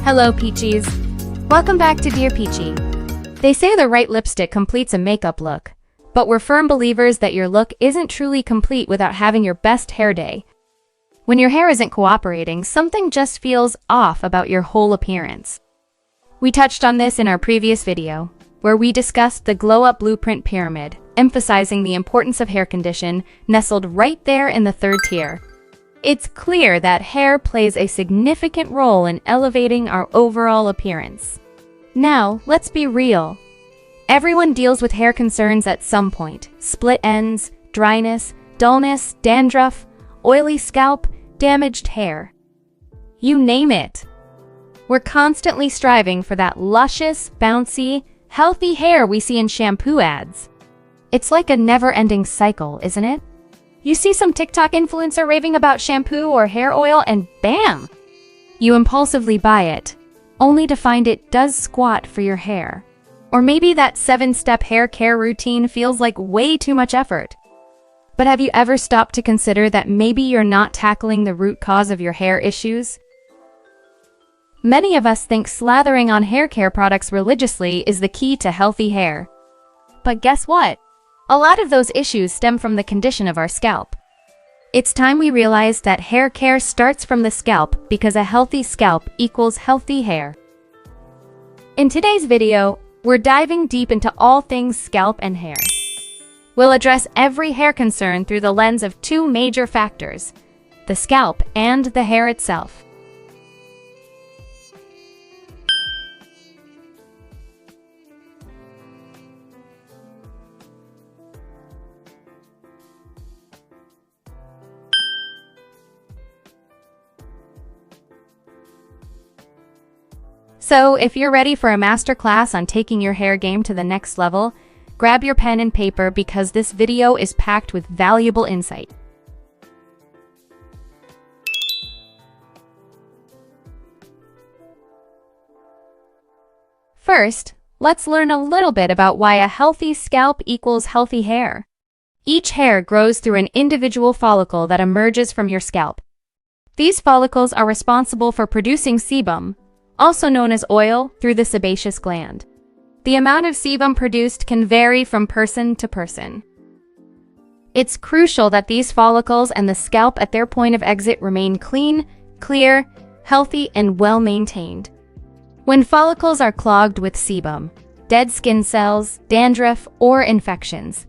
Hello, peachies. Welcome back to Dear Peachy. They say the right lipstick completes a makeup look, but we're firm believers that your look isn't truly complete without having your best hair day. When your hair isn't cooperating, something just feels off about your whole appearance. We touched on this in our previous video, where we discussed the Glow Up Blueprint Pyramid, emphasizing the importance of hair condition nestled right there in the third tier. It's clear that hair plays a significant role in elevating our overall appearance. Now, let's be real. Everyone deals with hair concerns at some point: split ends, dryness, dullness, dandruff, oily scalp, damaged hair. You name it. We're constantly striving for that luscious, bouncy, healthy hair we see in shampoo ads. It's like a never-ending cycle, isn't it? You see some TikTok influencer raving about shampoo or hair oil and bam! You impulsively buy it, only to find it does squat for your hair. Or maybe that 7-step hair care routine feels like way too much effort. But have you ever stopped to consider that maybe you're not tackling the root cause of your hair issues? Many of us think slathering on hair care products religiously is the key to healthy hair. But guess what? A lot of those issues stem from the condition of our scalp. It's time we realize that hair care starts from the scalp because a healthy scalp equals healthy hair. In today's video, we're diving deep into all things scalp and hair. We'll address every hair concern through the lens of two major factors: the scalp and the hair itself. So, if you're ready for a masterclass on taking your hair game to the next level, grab your pen and paper because this video is packed with valuable insight. First, let's learn a little bit about why a healthy scalp equals healthy hair. Each hair grows through an individual follicle that emerges from your scalp. These follicles are responsible for producing sebum, also known as oil, through the sebaceous gland. The amount of sebum produced can vary from person to person. It's crucial that these follicles and the scalp at their point of exit remain clean, clear, healthy, and well-maintained. When follicles are clogged with sebum, dead skin cells, dandruff, or infections,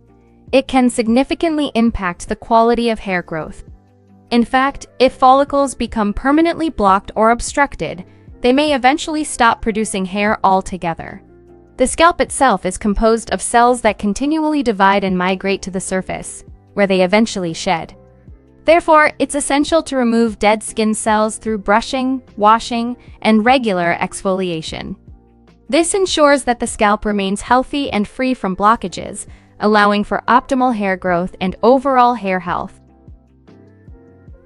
it can significantly impact the quality of hair growth. In fact, if follicles become permanently blocked or obstructed, they may eventually stop producing hair altogether. The scalp itself is composed of cells that continually divide and migrate to the surface, where they eventually shed. Therefore, it's essential to remove dead skin cells through brushing, washing, and regular exfoliation. This ensures that the scalp remains healthy and free from blockages, allowing for optimal hair growth and overall hair health.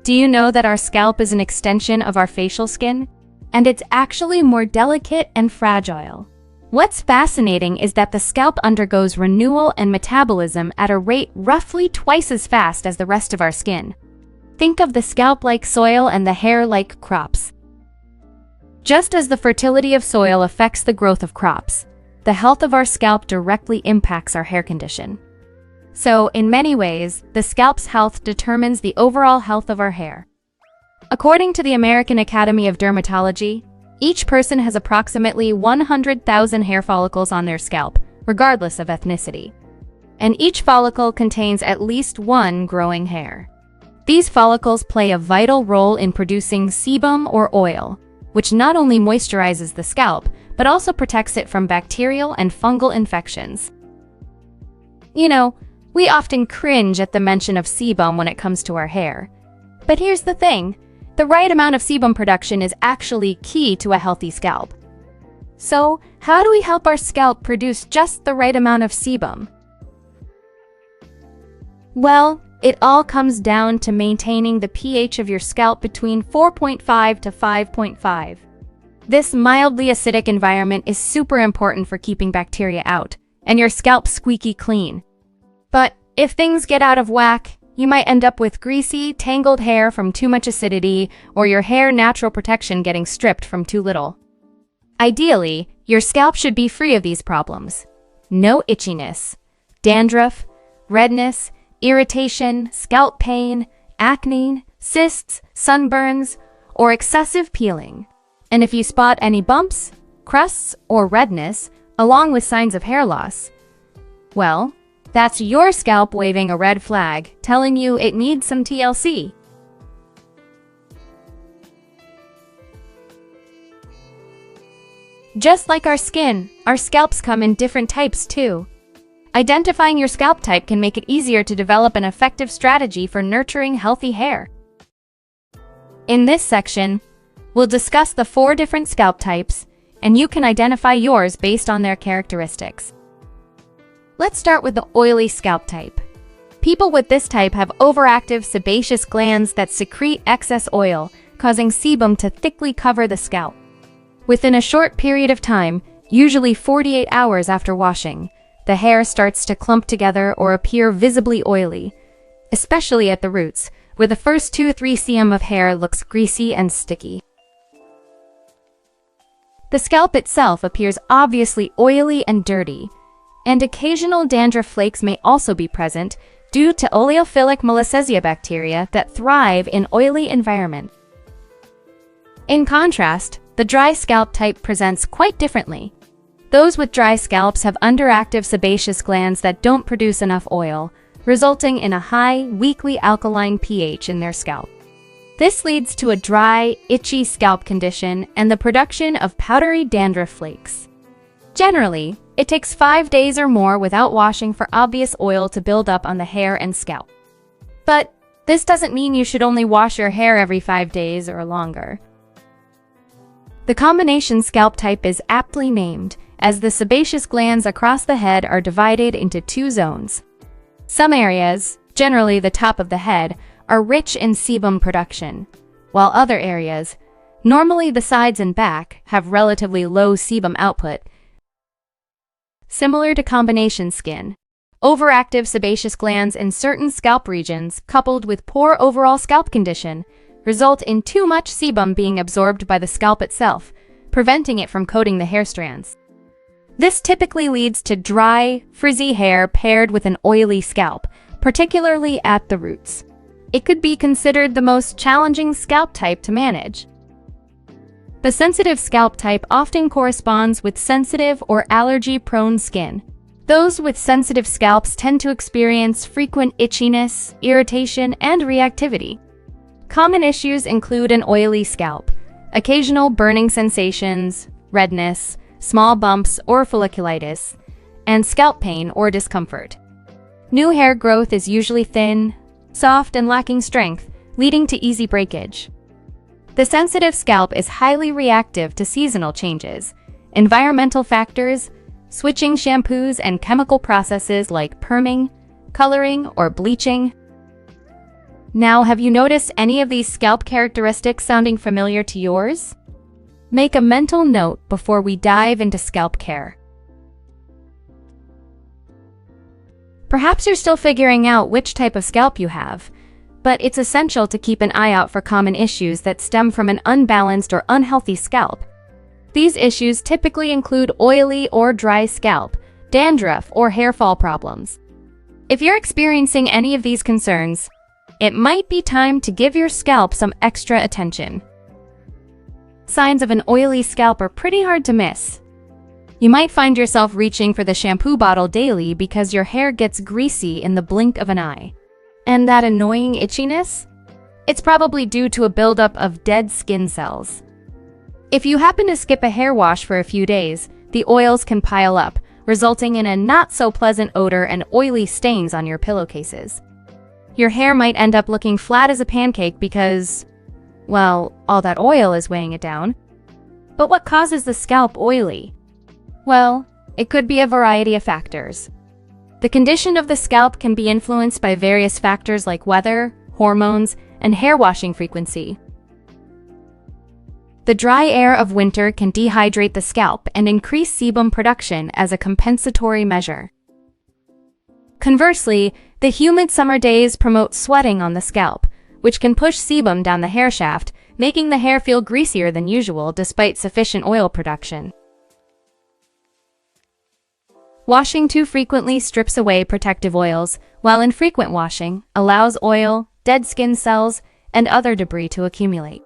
Do you know that our scalp is an extension of our facial skin? And it's actually more delicate and fragile. What's fascinating is that the scalp undergoes renewal and metabolism at a rate roughly twice as fast as the rest of our skin. Think of the scalp like soil and the hair like crops. Just as the fertility of soil affects the growth of crops, the health of our scalp directly impacts our hair condition. So, in many ways, the scalp's health determines the overall health of our hair. According to the American Academy of Dermatology, each person has approximately 100,000 hair follicles on their scalp, regardless of ethnicity. And each follicle contains at least one growing hair. These follicles play a vital role in producing sebum or oil, which not only moisturizes the scalp, but also protects it from bacterial and fungal infections. You know, we often cringe at the mention of sebum when it comes to our hair. But here's the thing. The right amount of sebum production is actually key to a healthy scalp. So, how do we help our scalp produce just the right amount of sebum? Well, it all comes down to maintaining the pH of your scalp between 4.5 to 5.5. This mildly acidic environment is super important for keeping bacteria out, and your scalp squeaky clean. But if things get out of whack, you might end up with greasy, tangled hair from too much acidity, or your hair natural protection getting stripped from too little. Ideally, your scalp should be free of these problems. No itchiness, dandruff, redness, irritation, scalp pain, acne, cysts, sunburns, or excessive peeling. And if you spot any bumps, crusts, or redness, along with signs of hair loss, well, that's your scalp waving a red flag, telling you it needs some TLC. Just like our skin, our scalps come in different types too. Identifying your scalp type can make it easier to develop an effective strategy for nurturing healthy hair. In this section, we'll discuss the 4 different scalp types, and you can identify yours based on their characteristics. Let's start with the oily scalp type. People with this type have overactive sebaceous glands that secrete excess oil, causing sebum to thickly cover the scalp. Within a short period of time, usually 48 hours after washing, the hair starts to clump together or appear visibly oily, especially at the roots, where the first 2-3 cm of hair looks greasy and sticky. The scalp itself appears obviously oily and dirty, and occasional dandruff flakes may also be present due to oleophilic Malassezia bacteria that thrive in oily environments. In contrast, the dry scalp type presents quite differently. Those with dry scalps have underactive sebaceous glands that don't produce enough oil, resulting in a high, weakly alkaline pH in their scalp. This leads to a dry, itchy scalp condition and the production of powdery dandruff flakes. Generally, it takes 5 days or more without washing for obvious oil to build up on the hair and scalp. But this doesn't mean you should only wash your hair every 5 days or longer. The combination scalp type is aptly named, as the sebaceous glands across the head are divided into 2 zones. Some areas, generally the top of the head, are rich in sebum production, while other areas, normally the sides and back, have relatively low sebum output. Similar to combination skin, overactive sebaceous glands in certain scalp regions, coupled with poor overall scalp condition, result in too much sebum being absorbed by the scalp itself, preventing it from coating the hair strands. This typically leads to dry, frizzy hair paired with an oily scalp, particularly at the roots. It could be considered the most challenging scalp type to manage. The sensitive scalp type often corresponds with sensitive or allergy-prone skin. Those with sensitive scalps tend to experience frequent itchiness, irritation, and reactivity. Common issues include an oily scalp, occasional burning sensations, redness, small bumps or folliculitis, and scalp pain or discomfort. New hair growth is usually thin, soft, and lacking strength, leading to easy breakage. The sensitive scalp is highly reactive to seasonal changes, environmental factors, switching shampoos, and chemical processes like perming, coloring, or bleaching. Now, have you noticed any of these scalp characteristics sounding familiar to yours? Make a mental note before we dive into scalp care. Perhaps you're still figuring out which type of scalp you have, but it's essential to keep an eye out for common issues that stem from an unbalanced or unhealthy scalp. These issues typically include oily or dry scalp, dandruff, or hair fall problems. If you're experiencing any of these concerns, it might be time to give your scalp some extra attention. Signs of an oily scalp are pretty hard to miss. You might find yourself reaching for the shampoo bottle daily because your hair gets greasy in the blink of an eye. And that annoying itchiness? It's probably due to a buildup of dead skin cells. If you happen to skip a hair wash for a few days, the oils can pile up, resulting in a not-so-pleasant odor and oily stains on your pillowcases. Your hair might end up looking flat as a pancake because, well, all that oil is weighing it down. But what causes the scalp oily? Well, it could be a variety of factors. The condition of the scalp can be influenced by various factors like weather, hormones, and hair washing frequency. The dry air of winter can dehydrate the scalp and increase sebum production as a compensatory measure. Conversely, the humid summer days promote sweating on the scalp, which can push sebum down the hair shaft, making the hair feel greasier than usual despite sufficient oil production. Washing too frequently strips away protective oils, while infrequent washing allows oil, dead skin cells, and other debris to accumulate.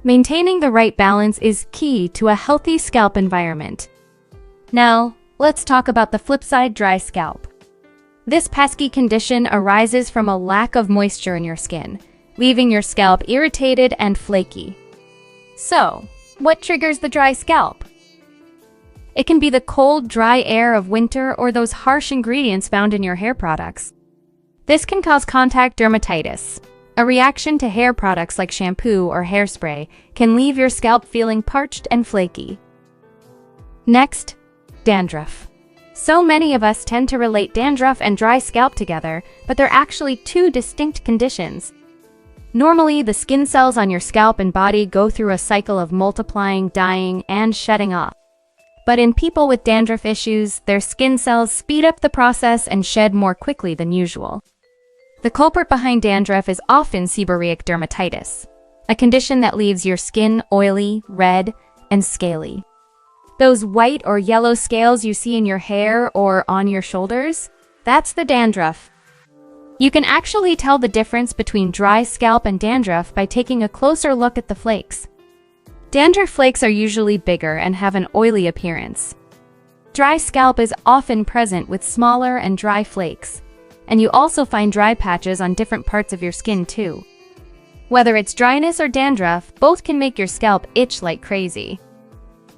Maintaining the right balance is key to a healthy scalp environment. Now, let's talk about the flip side: dry scalp. This pesky condition arises from a lack of moisture in your skin, leaving your scalp irritated and flaky. So, what triggers the dry scalp? It can be the cold, dry air of winter or those harsh ingredients found in your hair products. This can cause contact dermatitis. A reaction to hair products like shampoo or hairspray can leave your scalp feeling parched and flaky. Next, dandruff. So many of us tend to relate dandruff and dry scalp together, but they're actually two distinct conditions. Normally, the skin cells on your scalp and body go through a cycle of multiplying, dying, and shedding off. But in people with dandruff issues, their skin cells speed up the process and shed more quickly than usual. The culprit behind dandruff is often seborrheic dermatitis, a condition that leaves your skin oily, red, and scaly. Those white or yellow scales you see in your hair or on your shoulders, that's the dandruff. You can actually tell the difference between dry scalp and dandruff by taking a closer look at the flakes. Dandruff flakes are usually bigger and have an oily appearance. Dry scalp is often present with smaller and dry flakes, and you also find dry patches on different parts of your skin too. Whether it's dryness or dandruff, both can make your scalp itch like crazy.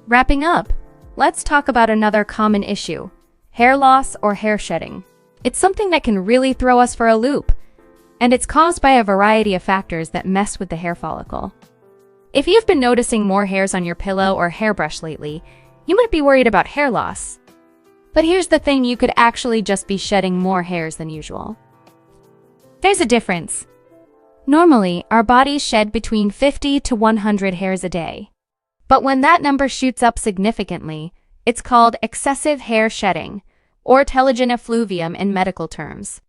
Wrapping up, let's talk about another common issue: hair loss or hair shedding. It's something that can really throw us for a loop, and it's caused by a variety of factors that mess with the hair follicle. If you've been noticing more hairs on your pillow or hairbrush lately, you might be worried about hair loss. But here's the thing: you could actually just be shedding more hairs than usual. There's a difference. Normally, our bodies shed between 50 to 100 hairs a day. But when that number shoots up significantly, it's called excessive hair shedding, or telogen effluvium in medical terms.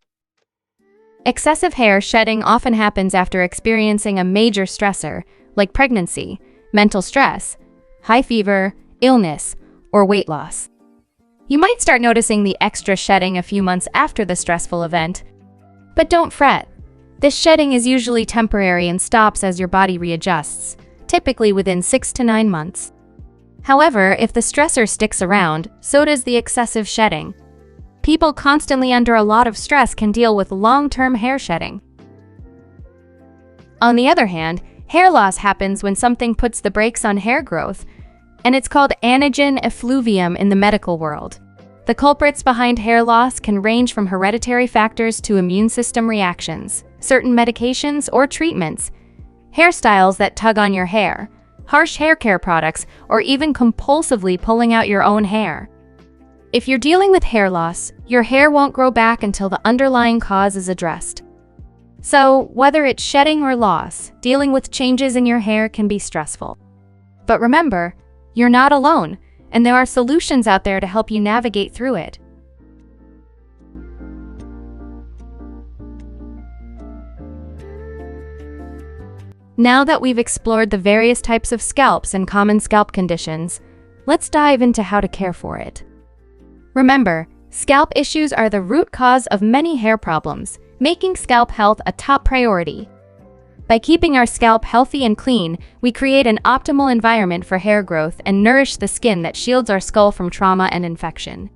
Excessive hair shedding often happens after experiencing a major stressor, like pregnancy, mental stress, high fever, illness, or weight loss. You might start noticing the extra shedding a few months after the stressful event. But don't fret. This shedding is usually temporary and stops as your body readjusts, typically within 6 to 9 months. However, if the stressor sticks around, so does the excessive shedding. People constantly under a lot of stress can deal with long-term hair shedding. On the other hand, hair loss happens when something puts the brakes on hair growth, and it's called anagen effluvium in the medical world. The culprits behind hair loss can range from hereditary factors to immune system reactions, certain medications or treatments, hairstyles that tug on your hair, harsh hair care products, or even compulsively pulling out your own hair. If you're dealing with hair loss, your hair won't grow back until the underlying cause is addressed. So, whether it's shedding or loss, dealing with changes in your hair can be stressful. But remember, you're not alone, and there are solutions out there to help you navigate through it. Now that we've explored the various types of scalps and common scalp conditions, let's dive into how to care for it. Remember, scalp issues are the root cause of many hair problems, making scalp health a top priority. By keeping our scalp healthy and clean, we create an optimal environment for hair growth and nourish the skin that shields our skull from trauma and infection.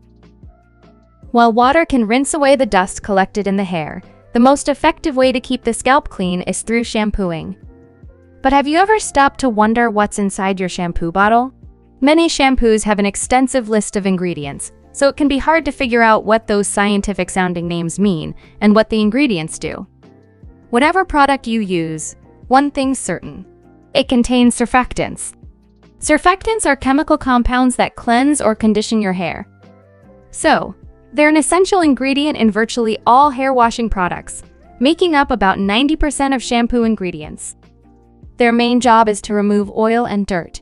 While water can rinse away the dust collected in the hair, the most effective way to keep the scalp clean is through shampooing. But have you ever stopped to wonder what's inside your shampoo bottle? Many shampoos have an extensive list of ingredients, so it can be hard to figure out what those scientific-sounding names mean and what the ingredients do. Whatever product you use, one thing's certain: it contains surfactants. Surfactants are chemical compounds that cleanse or condition your hair. So, they're an essential ingredient in virtually all hair washing products, making up about 90% of shampoo ingredients. Their main job is to remove oil and dirt.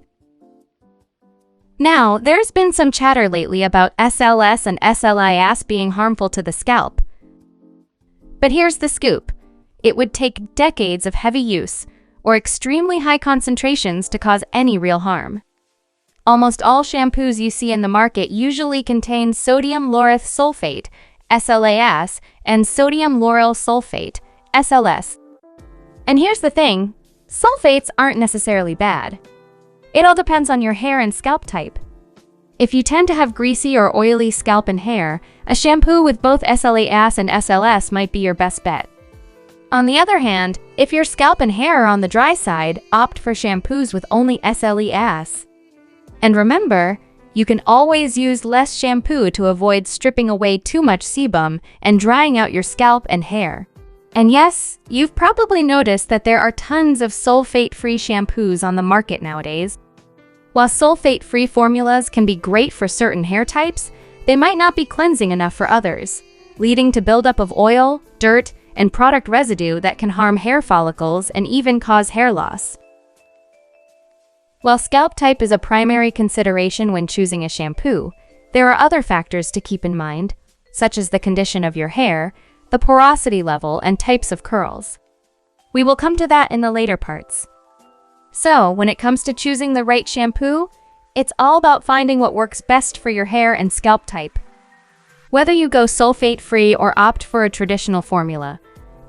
Now, there's been some chatter lately about SLS and SLIS being harmful to the scalp. But here's the scoop: it would take decades of heavy use, or extremely high concentrations to cause any real harm. Almost all shampoos you see in the market usually contain sodium lauryl sulfate, SLAS, and sodium lauryl sulfate, SLS. And here's the thing, sulfates aren't necessarily bad. It all depends on your hair and scalp type. If you tend to have greasy or oily scalp and hair, a shampoo with both SLAS and SLS might be your best bet. On the other hand, if your scalp and hair are on the dry side, opt for shampoos with only SLES. And remember, you can always use less shampoo to avoid stripping away too much sebum and drying out your scalp and hair. And yes, you've probably noticed that there are tons of sulfate-free shampoos on the market nowadays. While sulfate-free formulas can be great for certain hair types, they might not be cleansing enough for others, leading to buildup of oil, dirt, and product residue that can harm hair follicles and even cause hair loss. While scalp type is a primary consideration when choosing a shampoo, there are other factors to keep in mind, such as the condition of your hair, the porosity level, and types of curls. We will come to that in the later parts. So, when it comes to choosing the right shampoo, it's all about finding what works best for your hair and scalp type. Whether you go sulfate-free or opt for a traditional formula,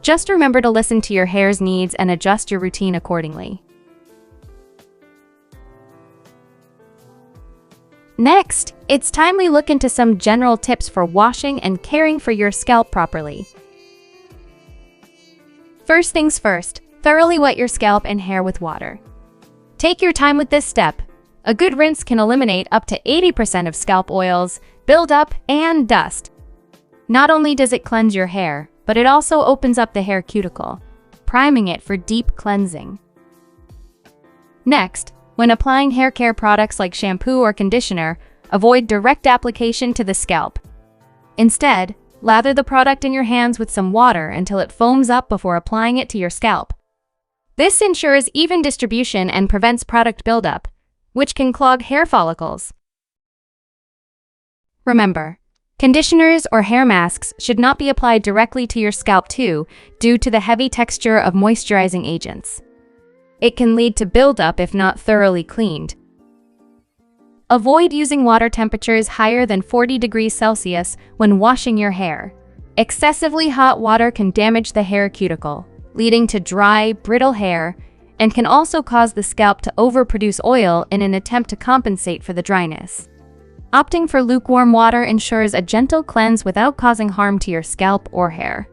just remember to listen to your hair's needs and adjust your routine accordingly. Next, it's time we look into some general tips for washing and caring for your scalp properly. First things first, thoroughly wet your scalp and hair with water. Take your time with this step. A good rinse can eliminate up to 80% of scalp oils, buildup, and dust. Not only does it cleanse your hair, but it also opens up the hair cuticle, priming it for deep cleansing. Next, when applying hair care products like shampoo or conditioner, avoid direct application to the scalp. Instead, lather the product in your hands with some water until it foams up before applying it to your scalp. This ensures even distribution and prevents product buildup, which can clog hair follicles. Remember, conditioners or hair masks should not be applied directly to your scalp too, due to the heavy texture of moisturizing agents. It can lead to buildup if not thoroughly cleaned. Avoid using water temperatures higher than 40 degrees Celsius when washing your hair. Excessively hot water can damage the hair cuticle, leading to dry, brittle hair, and can also cause the scalp to overproduce oil in an attempt to compensate for the dryness. Opting for lukewarm water ensures a gentle cleanse without causing harm to your scalp or hair.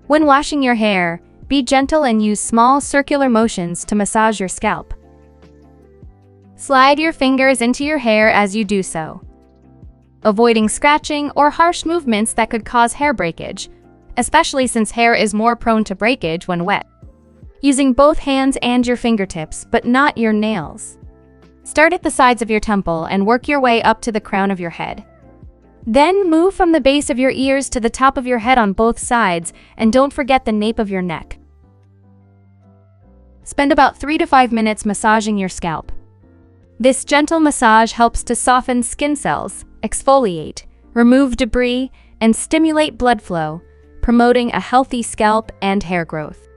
When washing your hair, be gentle and use small circular motions to massage your scalp. Slide your fingers into your hair as you do so, avoiding scratching or harsh movements that could cause hair breakage, especially since hair is more prone to breakage when wet. Using both hands and your fingertips, but not your nails. Start at the sides of your temple and work your way up to the crown of your head. Then move from the base of your ears to the top of your head on both sides, and don't forget the nape of your neck. Spend about 3 to 5 minutes massaging your scalp. This gentle massage helps to soften skin cells, exfoliate, remove debris, and stimulate blood flow, promoting a healthy scalp and hair growth.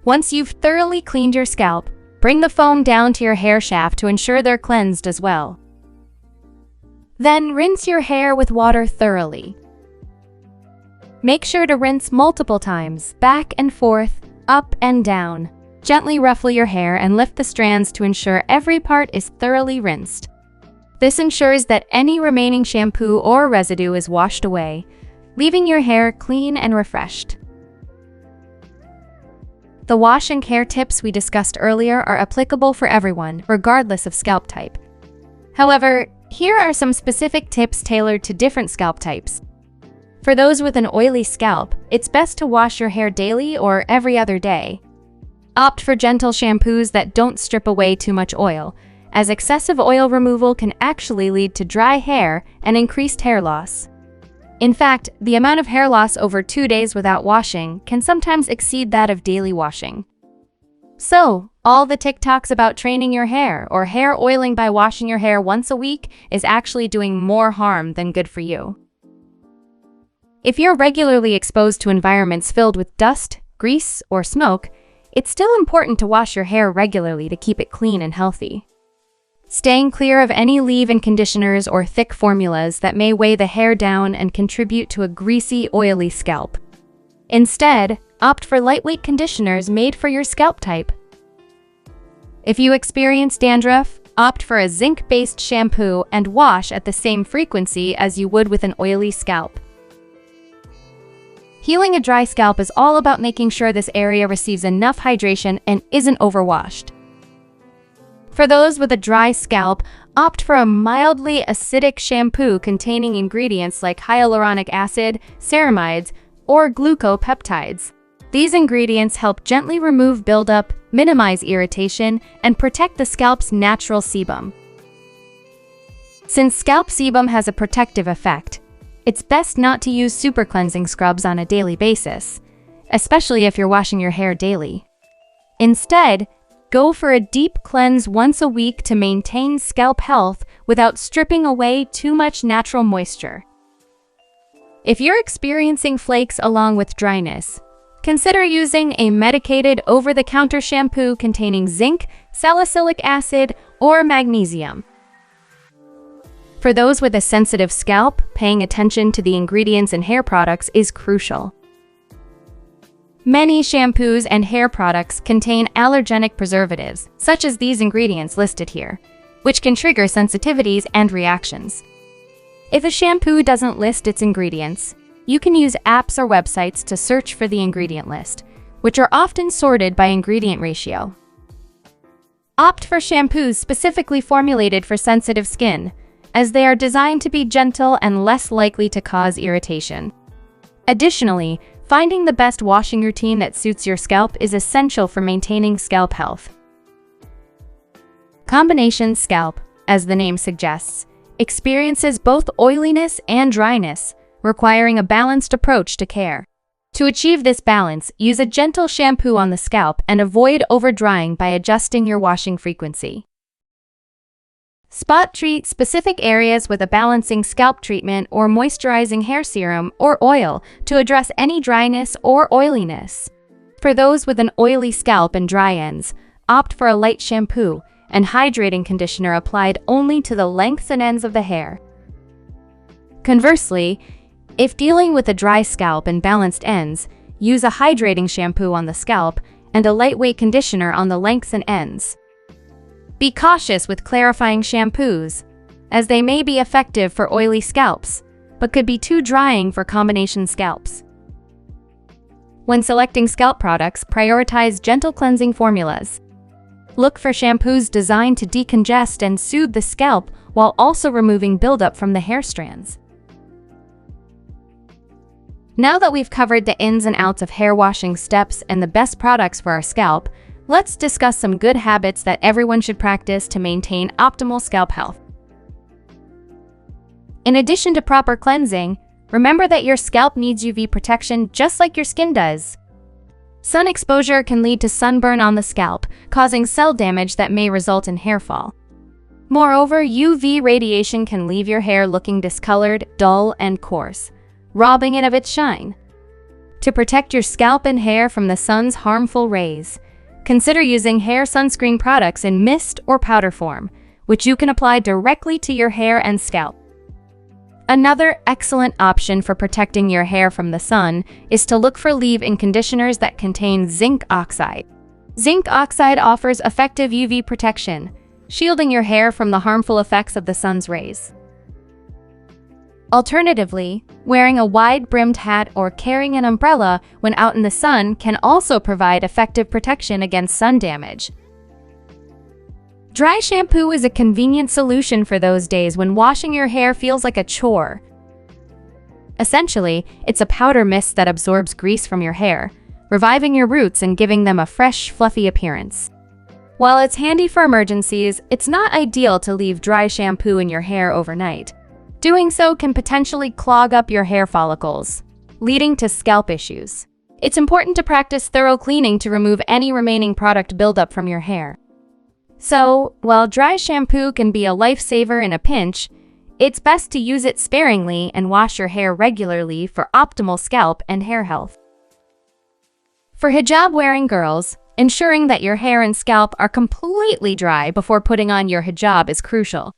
Once you've thoroughly cleaned your scalp, bring the foam down to your hair shaft to ensure they're cleansed as well. Then rinse your hair with water thoroughly. Make sure to rinse multiple times, back and forth, up and down. Gently ruffle your hair and lift the strands to ensure every part is thoroughly rinsed. This ensures that any remaining shampoo or residue is washed away, leaving your hair clean and refreshed. The wash and care tips we discussed earlier are applicable for everyone, regardless of scalp type. However, here are some specific tips tailored to different scalp types. For those with an oily scalp, it's best to wash your hair daily or every other day. Opt for gentle shampoos that don't strip away too much oil, as excessive oil removal can actually lead to dry hair and increased hair loss. In fact, the amount of hair loss over 2 days without washing can sometimes exceed that of daily washing. So, all the TikToks about training your hair or hair oiling by washing your hair once a week is actually doing more harm than good for you. If you're regularly exposed to environments filled with dust, grease, or smoke, it's still important to wash your hair regularly to keep it clean and healthy. Staying clear of any leave-in conditioners or thick formulas that may weigh the hair down and contribute to a greasy, oily scalp. Instead, opt for lightweight conditioners made for your scalp type. If you experience dandruff, opt for a zinc-based shampoo and wash at the same frequency as you would with an oily scalp. Healing a dry scalp is all about making sure this area receives enough hydration and isn't overwashed. For those with a dry scalp, opt for a mildly acidic shampoo containing ingredients like hyaluronic acid, ceramides, or glucopeptides. These ingredients help gently remove buildup, minimize irritation, and protect the scalp's natural sebum. Since scalp sebum has a protective effect, it's best not to use super cleansing scrubs on a daily basis, especially if you're washing your hair daily. Instead, go for a deep cleanse once a week to maintain scalp health without stripping away too much natural moisture. If you're experiencing flakes along with dryness, consider using a medicated over-the-counter shampoo containing zinc, salicylic acid, or magnesium. For those with a sensitive scalp, paying attention to the ingredients in hair products is crucial. Many shampoos and hair products contain allergenic preservatives, such as these ingredients listed here, which can trigger sensitivities and reactions. If a shampoo doesn't list its ingredients, you can use apps or websites to search for the ingredient list, which are often sorted by ingredient ratio. Opt for shampoos specifically formulated for sensitive skin, as they are designed to be gentle and less likely to cause irritation. Additionally, finding the best washing routine that suits your scalp is essential for maintaining scalp health. Combination scalp, as the name suggests, experiences both oiliness and dryness, requiring a balanced approach to care. To achieve this balance, use a gentle shampoo on the scalp and avoid over-drying by adjusting your washing frequency. Spot treat specific areas with a balancing scalp treatment or moisturizing hair serum or oil to address any dryness or oiliness. For those with an oily scalp and dry ends, opt for a light shampoo and hydrating conditioner applied only to the lengths and ends of the hair. Conversely, if dealing with a dry scalp and balanced ends, use a hydrating shampoo on the scalp and a lightweight conditioner on the lengths and ends. Be cautious with clarifying shampoos, as they may be effective for oily scalps, but could be too drying for combination scalps. When selecting scalp products, prioritize gentle cleansing formulas. Look for shampoos designed to decongest and soothe the scalp while also removing buildup from the hair strands. Now that we've covered the ins and outs of hair washing steps and the best products for our scalp, let's discuss some good habits that everyone should practice to maintain optimal scalp health. In addition to proper cleansing, remember that your scalp needs UV protection just like your skin does. Sun exposure can lead to sunburn on the scalp, causing cell damage that may result in hair fall. Moreover, UV radiation can leave your hair looking discolored, dull, and coarse, robbing it of its shine. To protect your scalp and hair from the sun's harmful rays, consider using hair sunscreen products in mist or powder form, which you can apply directly to your hair and scalp. Another excellent option for protecting your hair from the sun is to look for leave-in conditioners that contain zinc oxide. Zinc oxide offers effective UV protection, shielding your hair from the harmful effects of the sun's rays. Alternatively, wearing a wide-brimmed hat or carrying an umbrella when out in the sun can also provide effective protection against sun damage. Dry shampoo is a convenient solution for those days when washing your hair feels like a chore. Essentially, it's a powder mist that absorbs grease from your hair, reviving your roots and giving them a fresh, fluffy appearance. While it's handy for emergencies, it's not ideal to leave dry shampoo in your hair overnight. Doing so can potentially clog up your hair follicles, leading to scalp issues. It's important to practice thorough cleaning to remove any remaining product buildup from your hair. So, while dry shampoo can be a lifesaver in a pinch, it's best to use it sparingly and wash your hair regularly for optimal scalp and hair health. For hijab-wearing girls, Ensuring that your hair and scalp are completely dry before putting on your hijab is crucial.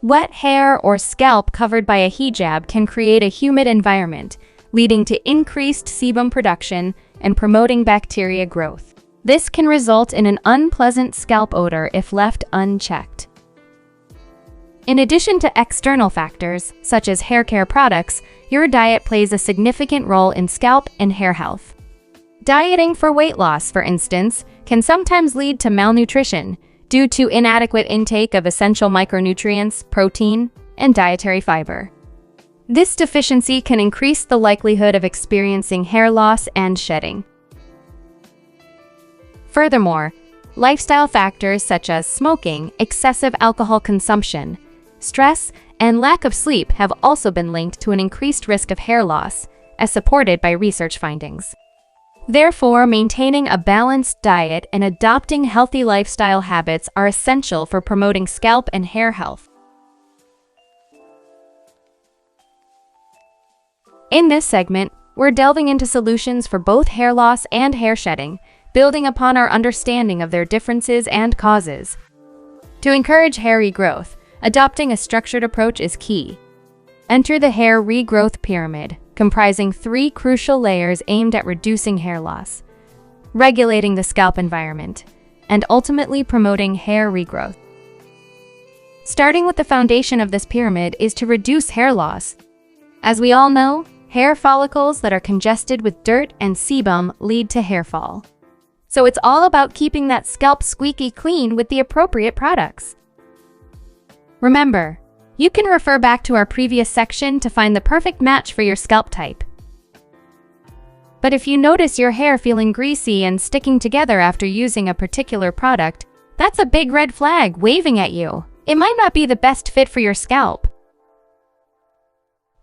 Wet hair or scalp covered by a hijab can create a humid environment, leading to increased sebum production and promoting bacteria growth. This can result in an unpleasant scalp odor if left unchecked. In addition to external factors, such as hair care products, your diet plays a significant role in scalp and hair health. Dieting for weight loss, for instance, can sometimes lead to malnutrition due to inadequate intake of essential micronutrients, protein, and dietary fiber. This deficiency can increase the likelihood of experiencing hair loss and shedding. Furthermore, lifestyle factors such as smoking, excessive alcohol consumption, stress, and lack of sleep have also been linked to an increased risk of hair loss, as supported by research findings. Therefore, maintaining a balanced diet and adopting healthy lifestyle habits are essential for promoting scalp and hair health. In this segment, we're delving into solutions for both hair loss and hair shedding, building upon our understanding of their differences and causes. To encourage hair regrowth, adopting a structured approach is key. Enter the hair regrowth pyramid, comprising 3 crucial layers aimed at reducing hair loss, regulating the scalp environment, and ultimately promoting hair regrowth. Starting with the foundation of this pyramid is to reduce hair loss. As we all know, hair follicles that are congested with dirt and sebum lead to hair fall. So it's all about keeping that scalp squeaky clean with the appropriate products. Remember, you can refer back to our previous section to find the perfect match for your scalp type. But if you notice your hair feeling greasy and sticking together after using a particular product, that's a big red flag waving at you. It might not be the best fit for your scalp.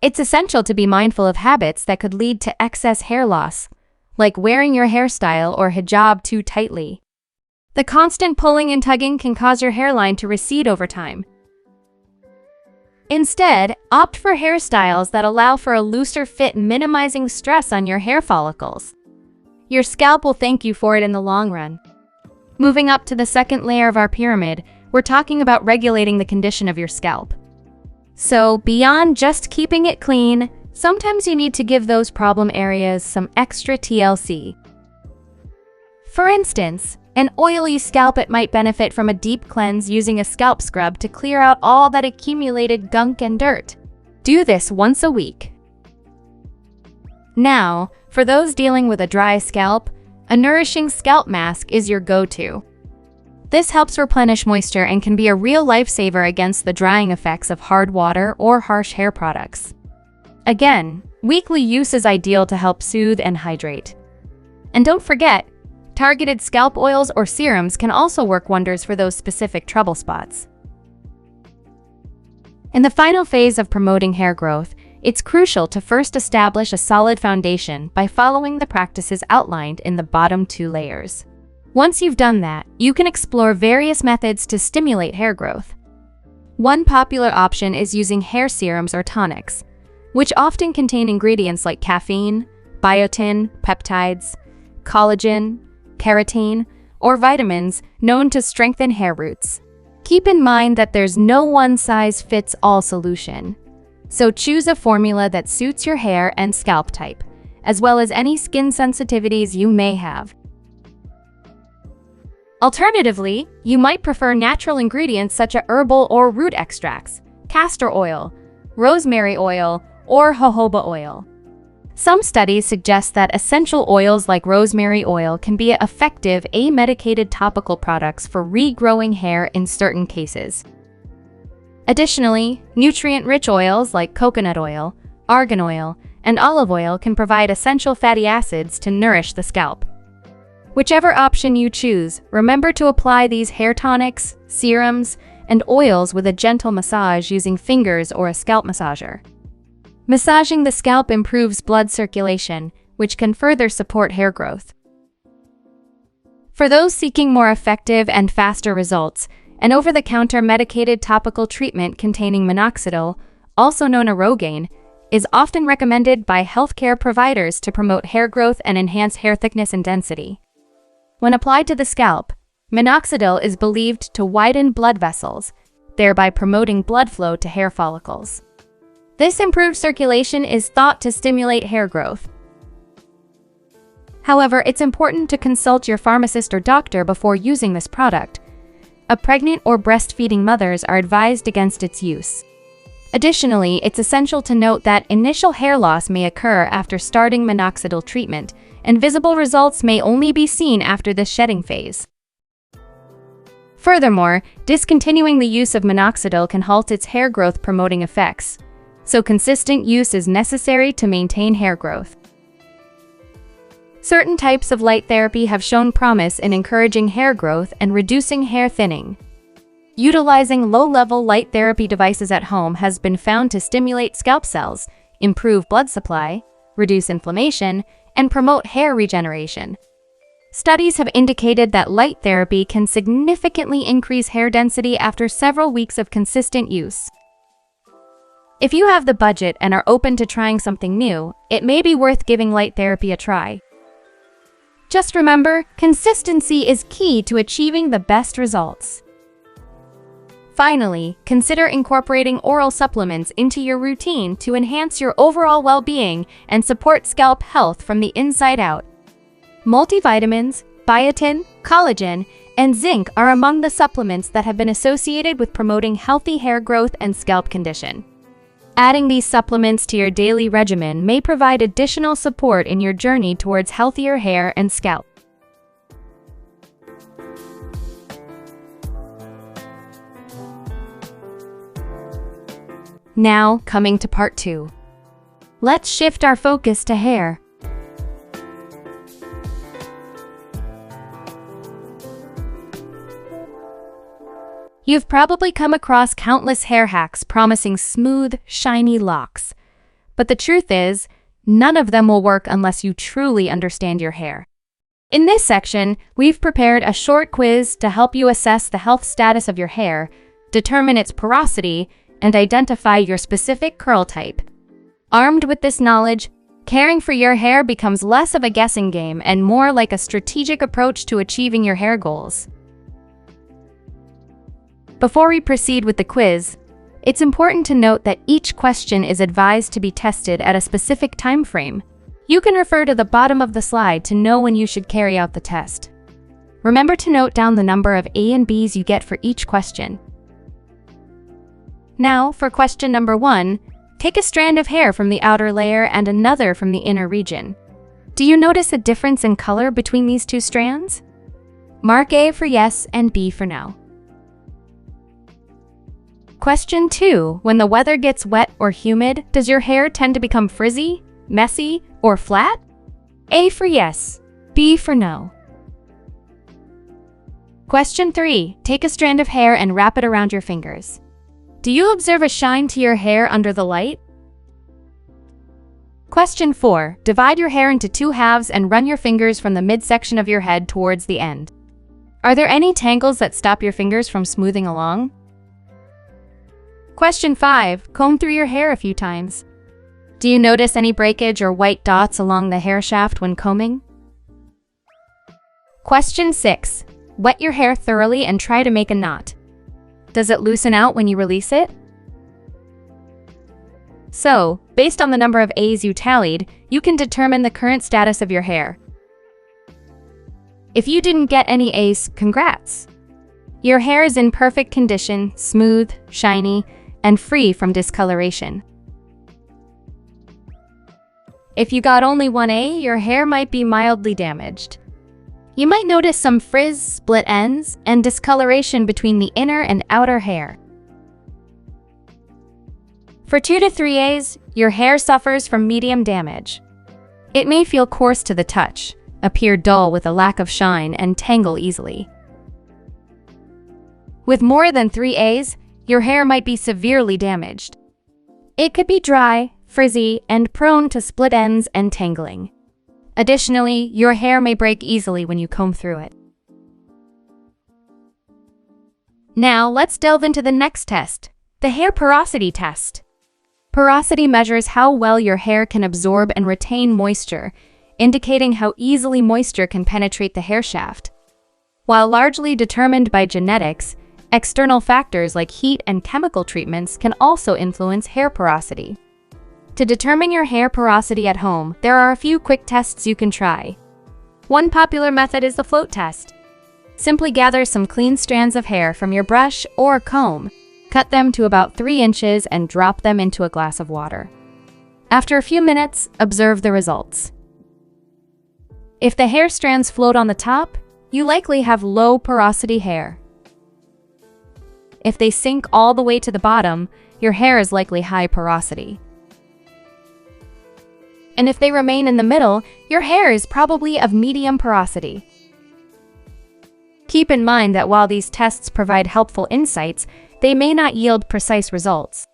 It's essential to be mindful of habits that could lead to excess hair loss, like wearing your hairstyle or hijab too tightly. The constant pulling and tugging can cause your hairline to recede over time. Instead, opt for hairstyles that allow for a looser fit, minimizing stress on your hair follicles. Your scalp will thank you for it in the long run. Moving up to the second layer of our pyramid, we're talking about regulating the condition of your scalp. So, beyond just keeping it clean, sometimes you need to give those problem areas some extra TLC. For instance, an oily scalp might benefit from a deep cleanse using a scalp scrub to clear out all that accumulated gunk and dirt. Do this once a week. Now, for those dealing with a dry scalp, a nourishing scalp mask is your go-to. This helps replenish moisture and can be a real lifesaver against the drying effects of hard water or harsh hair products. Again, weekly use is ideal to help soothe and hydrate. And don't forget, targeted scalp oils or serums can also work wonders for those specific trouble spots. In the final phase of promoting hair growth, it's crucial to first establish a solid foundation by following the practices outlined in the bottom 2 layers. Once you've done that, you can explore various methods to stimulate hair growth. One popular option is using hair serums or tonics, which often contain ingredients like caffeine, biotin, peptides, collagen, keratin, or vitamins known to strengthen hair roots. Keep in mind that there's no one-size-fits-all solution, so choose a formula that suits your hair and scalp type, as well as any skin sensitivities you may have. Alternatively, you might prefer natural ingredients such as herbal or root extracts, castor oil, rosemary oil, or jojoba oil. Some studies suggest that essential oils like rosemary oil can be effective amedicated topical products for regrowing hair in certain cases. Additionally, nutrient-rich oils like coconut oil, argan oil, and olive oil can provide essential fatty acids to nourish the scalp. Whichever option you choose, remember to apply these hair tonics, serums, and oils with a gentle massage using fingers or a scalp massager. Massaging the scalp improves blood circulation, which can further support hair growth. For those seeking more effective and faster results, an over-the-counter medicated topical treatment containing minoxidil, also known as Rogaine, is often recommended by healthcare providers to promote hair growth and enhance hair thickness and density. When applied to the scalp, minoxidil is believed to widen blood vessels, thereby promoting blood flow to hair follicles. This improved circulation is thought to stimulate hair growth. However, it's important to consult your pharmacist or doctor before using this product. Pregnant or breastfeeding mothers are advised against its use. Additionally, it's essential to note that initial hair loss may occur after starting minoxidil treatment, and visible results may only be seen after this shedding phase. Furthermore, discontinuing the use of minoxidil can halt its hair growth promoting effects, so consistent use is necessary to maintain hair growth. Certain types of light therapy have shown promise in encouraging hair growth and reducing hair thinning. Utilizing low-level light therapy devices at home has been found to stimulate scalp cells, improve blood supply, reduce inflammation, and promote hair regeneration. Studies have indicated that light therapy can significantly increase hair density after several weeks of consistent use. If you have the budget and are open to trying something new, it may be worth giving light therapy a try. Just remember, consistency is key to achieving the best results. Finally, consider incorporating oral supplements into your routine to enhance your overall well-being and support scalp health from the inside out. Multivitamins, biotin, collagen, and zinc are among the supplements that have been associated with promoting healthy hair growth and scalp condition. Adding these supplements to your daily regimen may provide additional support in your journey towards healthier hair and scalp. Now, coming to part 2. Let's shift our focus to hair. You've probably come across countless hair hacks promising smooth, shiny locks. But the truth is, none of them will work unless you truly understand your hair. In this section, we've prepared a short quiz to help you assess the health status of your hair, determine its porosity, and identify your specific curl type. Armed with this knowledge, caring for your hair becomes less of a guessing game and more like a strategic approach to achieving your hair goals. Before we proceed with the quiz, it's important to note that each question is advised to be tested at a specific time frame. You can refer to the bottom of the slide to know when you should carry out the test. Remember to note down the number of A and Bs you get for each question. Now, for question number 1, take a strand of hair from the outer layer and another from the inner region. Do you notice a difference in color between these two strands? Mark A for yes and B for no. Question 2. When the weather gets wet or humid, does your hair tend to become frizzy, messy, or flat? A for yes, B for no. Question 3. Take a strand of hair and wrap it around your fingers. Do you observe a shine to your hair under the light? Question 4. Divide your hair into 2 halves and run your fingers from the midsection of your head towards the end. Are there any tangles that stop your fingers from smoothing along? Question 5. Comb through your hair a few times. Do you notice any breakage or white dots along the hair shaft when combing? Question 6. Wet your hair thoroughly and try to make a knot. Does it loosen out when you release it? So, based on the number of A's you tallied, you can determine the current status of your hair. If you didn't get any A's, congrats! Your hair is in perfect condition, smooth, shiny, and free from discoloration. If you got only 1 A, your hair might be mildly damaged. You might notice some frizz, split ends, and discoloration between the inner and outer hair. For 2 to 3 A's, your hair suffers from medium damage. It may feel coarse to the touch, appear dull with a lack of shine, and tangle easily. With more than 3 A's, your hair might be severely damaged. It could be dry, frizzy, and prone to split ends and tangling. Additionally, your hair may break easily when you comb through it. Now, let's delve into the next test, the hair porosity test. Porosity measures how well your hair can absorb and retain moisture, indicating how easily moisture can penetrate the hair shaft. While largely determined by genetics, external factors like heat and chemical treatments can also influence hair porosity. To determine your hair porosity at home, there are a few quick tests you can try. One popular method is the float test. Simply gather some clean strands of hair from your brush or comb, cut them to about 3 inches and drop them into a glass of water. After a few minutes, observe the results. If the hair strands float on the top, you likely have low porosity hair. If they sink all the way to the bottom, your hair is likely high porosity. And if they remain in the middle, your hair is probably of medium porosity. Keep in mind that while these tests provide helpful insights, they may not yield precise results.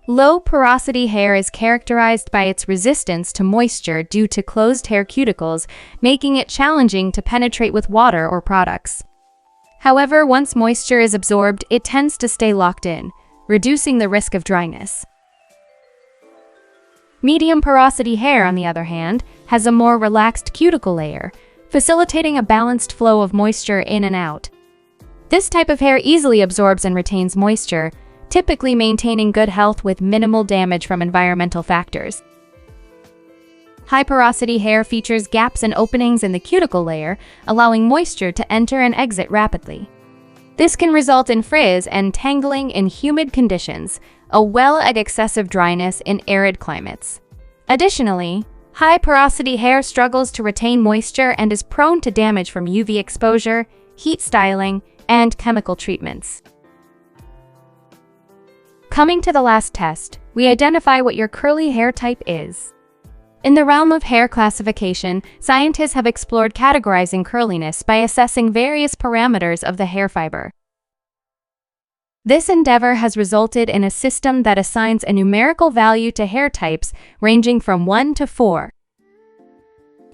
Low porosity hair is characterized by its resistance to moisture due to closed hair cuticles, making it challenging to penetrate with water or products. However, once moisture is absorbed, it tends to stay locked in, reducing the risk of dryness. Medium porosity hair, on the other hand, has a more relaxed cuticle layer, facilitating a balanced flow of moisture in and out. This type of hair easily absorbs and retains moisture, typically maintaining good health with minimal damage from environmental factors. High porosity hair features gaps and openings in the cuticle layer, allowing moisture to enter and exit rapidly. This can result in frizz and tangling in humid conditions, as well as excessive dryness in arid climates. Additionally, high porosity hair struggles to retain moisture and is prone to damage from UV exposure, heat styling, and chemical treatments. Coming to the last test, we identify what your curly hair type is. In the realm of hair classification, scientists have explored categorizing curliness by assessing various parameters of the hair fiber. This endeavor has resulted in a system that assigns a numerical value to hair types ranging from 1 to 4.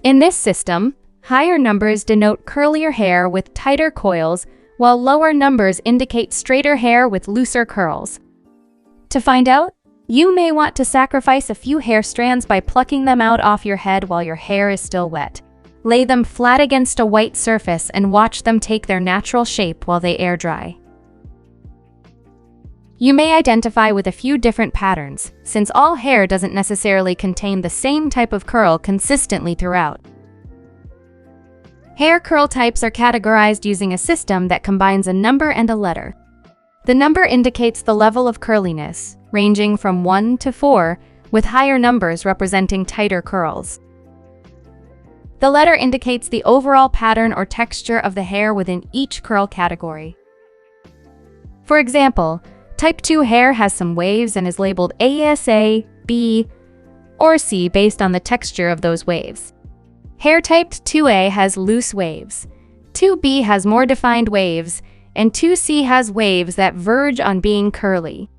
In this system, higher numbers denote curlier hair with tighter coils, while lower numbers indicate straighter hair with looser curls. To find out, you may want to sacrifice a few hair strands by plucking them out off your head while your hair is still wet. Lay them flat against a white surface and watch them take their natural shape while they air dry. You may identify with a few different patterns, since all hair doesn't necessarily contain the same type of curl consistently throughout. Hair curl types are categorized using a system that combines a number and a letter. The number indicates the level of curliness, ranging from 1 to 4, with higher numbers representing tighter curls. The letter indicates the overall pattern or texture of the hair within each curl category. For example, Type 2 hair has some waves and is labeled ASA, B, or C based on the texture of those waves. Hair type 2A has loose waves, 2B has more defined waves, and 2C has waves that verge on being curly.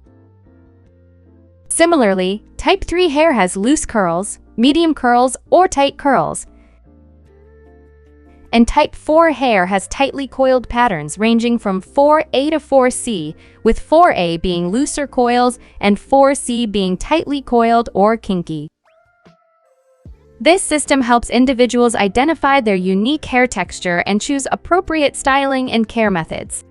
Similarly, type 3 hair has loose curls, medium curls, or tight curls. And type 4 hair has tightly coiled patterns ranging from 4A to 4C, with 4A being looser coils and 4C being tightly coiled or kinky. This system helps individuals identify their unique hair texture and choose appropriate styling and care methods.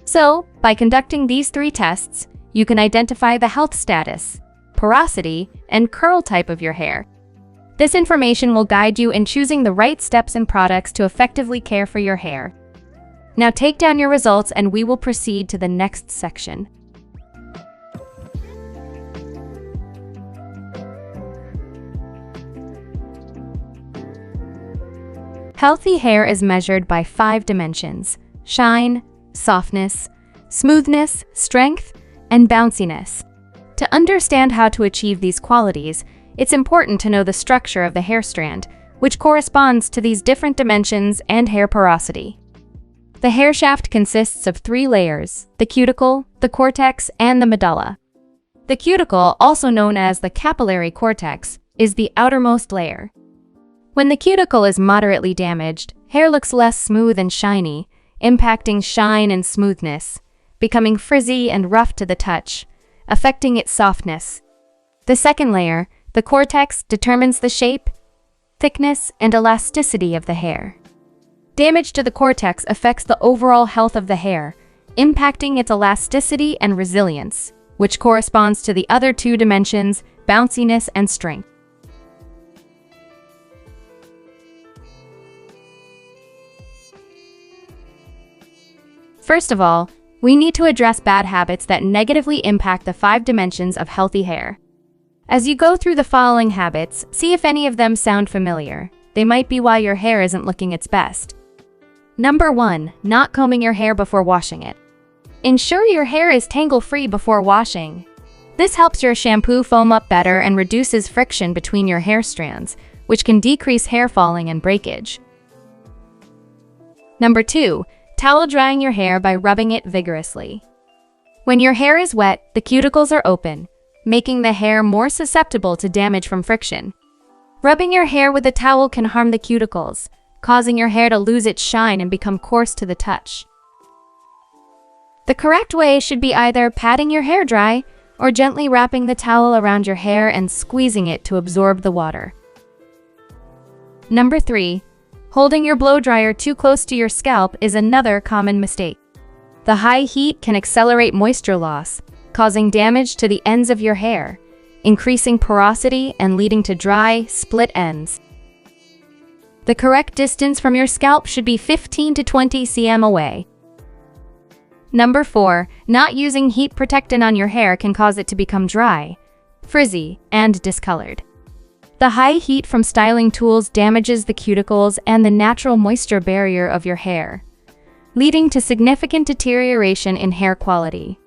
So, by conducting these 3 tests, you can identify the health status, porosity, and curl type of your hair. This information will guide you in choosing the right steps and products to effectively care for your hair. Now take down your results and we will proceed to the next section. Healthy hair is measured by 5 dimensions: shine, softness, smoothness, strength, and bounciness. To understand how to achieve these qualities, it's important to know the structure of the hair strand, which corresponds to these different dimensions and hair porosity. The hair shaft consists of 3 layers: the cuticle, the cortex, and the medulla. The cuticle, also known as the capillary cortex, is the outermost layer. When the cuticle is moderately damaged, hair looks less smooth and shiny, impacting shine and smoothness, becoming frizzy and rough to the touch, affecting its softness. The second layer, The cortex determines the shape, thickness, and elasticity of the hair. Damage to the cortex affects the overall health of the hair, impacting its elasticity and resilience, which corresponds to the other two dimensions, bounciness and strength. First of all, we need to address bad habits that negatively impact the 5 dimensions of healthy hair. As you go through the following habits, see if any of them sound familiar. They might be why your hair isn't looking its best. Number 1. Not combing your hair before washing it. Ensure your hair is tangle-free before washing. This helps your shampoo foam up better and reduces friction between your hair strands, which can decrease hair falling and breakage. Number 2. Towel drying your hair by rubbing it vigorously. When your hair is wet, the cuticles are open, making the hair more susceptible to damage from friction. Rubbing your hair with a towel can harm the cuticles, causing your hair to lose its shine and become coarse to the touch. The correct way should be either patting your hair dry or gently wrapping the towel around your hair and squeezing it to absorb the water. Number 3. Holding your blow dryer too close to your scalp is another common mistake. The high heat can accelerate moisture loss, causing damage to the ends of your hair, increasing porosity and leading to dry, split ends. The correct distance from your scalp should be 15 to 20 cm away. Number 4. Not using heat protectant on your hair can cause it to become dry, frizzy, and discolored. The high heat from styling tools damages the cuticles and the natural moisture barrier of your hair, leading to significant deterioration in hair quality.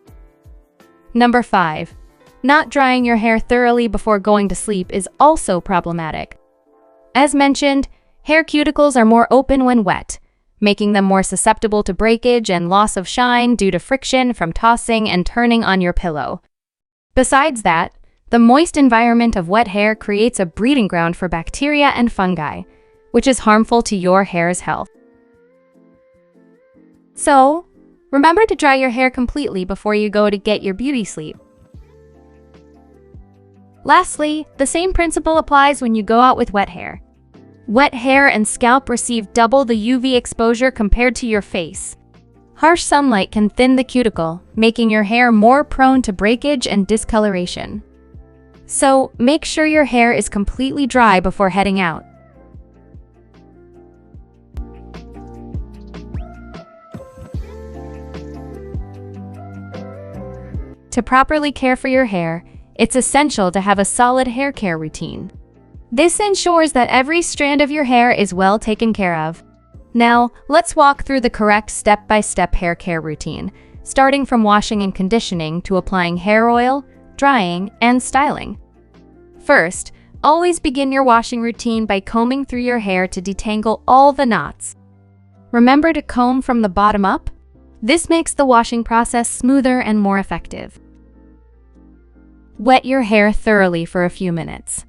Number 5. Not drying your hair thoroughly before going to sleep is also problematic. As mentioned, hair cuticles are more open when wet, making them more susceptible to breakage and loss of shine due to friction from tossing and turning on your pillow. Besides that, the moist environment of wet hair creates a breeding ground for bacteria and fungi, which is harmful to your hair's health. So, remember to dry your hair completely before you go to get your beauty sleep. Lastly, the same principle applies when you go out with wet hair. Wet hair and scalp receive double the UV exposure compared to your face. Harsh sunlight can thin the cuticle, making your hair more prone to breakage and discoloration. So, make sure your hair is completely dry before heading out. To properly care for your hair, it's essential to have a solid hair care routine. This ensures that every strand of your hair is well taken care of. Now, let's walk through the correct step-by-step hair care routine, starting from washing and conditioning to applying hair oil, drying, and styling. First, always begin your washing routine by combing through your hair to detangle all the knots. Remember to comb from the bottom up. This makes the washing process smoother and more effective. Wet your hair thoroughly for a few minutes.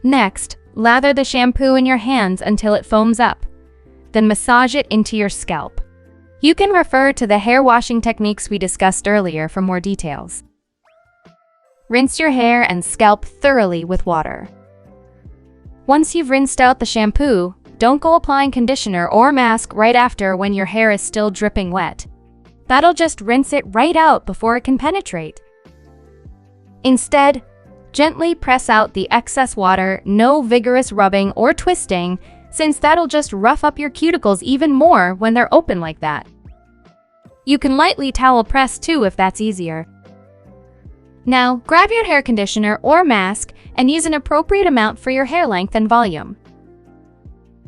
Next, lather the shampoo in your hands until it foams up. Then massage it into your scalp. You can refer to the hair washing techniques we discussed earlier for more details. Rinse your hair and scalp thoroughly with water. Once you've rinsed out the shampoo, don't go applying conditioner or mask right after when your hair is still dripping wet. That'll just rinse it right out before it can penetrate. Instead, gently press out the excess water, no vigorous rubbing or twisting, since that'll just rough up your cuticles even more when they're open like that. You can lightly towel press too if that's easier. Now, grab your hair conditioner or mask and use an appropriate amount for your hair length and volume.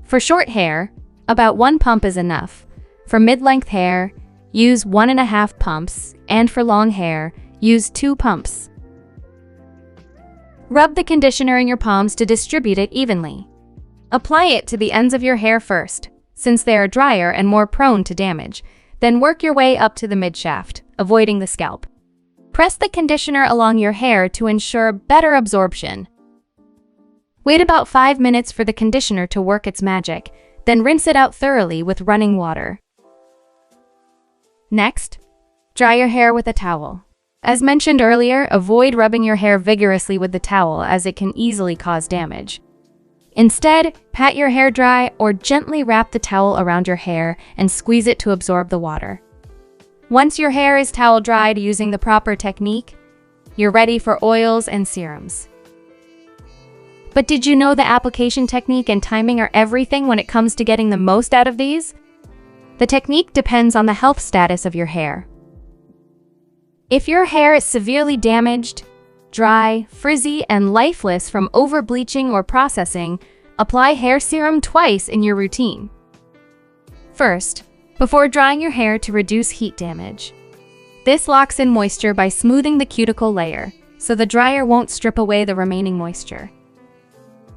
For short hair, about 1 pump is enough. For mid-length hair, use 1.5 pumps, and for long hair, use 2 pumps. Rub the conditioner in your palms to distribute it evenly. Apply it to the ends of your hair first, since they are drier and more prone to damage. Then work your way up to the midshaft, avoiding the scalp. Press the conditioner along your hair to ensure better absorption. Wait about 5 minutes for the conditioner to work its magic, then rinse it out thoroughly with running water. Next, dry your hair with a towel. As mentioned earlier, avoid rubbing your hair vigorously with the towel as it can easily cause damage. Instead, pat your hair dry or gently wrap the towel around your hair and squeeze it to absorb the water. Once your hair is towel dried using the proper technique, you're ready for oils and serums. But did you know the application technique and timing are everything when it comes to getting the most out of these? The technique depends on the health status of your hair. If your hair is severely damaged, dry, frizzy, and lifeless from over-bleaching or processing, apply hair serum twice in your routine. First, before drying your hair to reduce heat damage. This locks in moisture by smoothing the cuticle layer, so the dryer won't strip away the remaining moisture.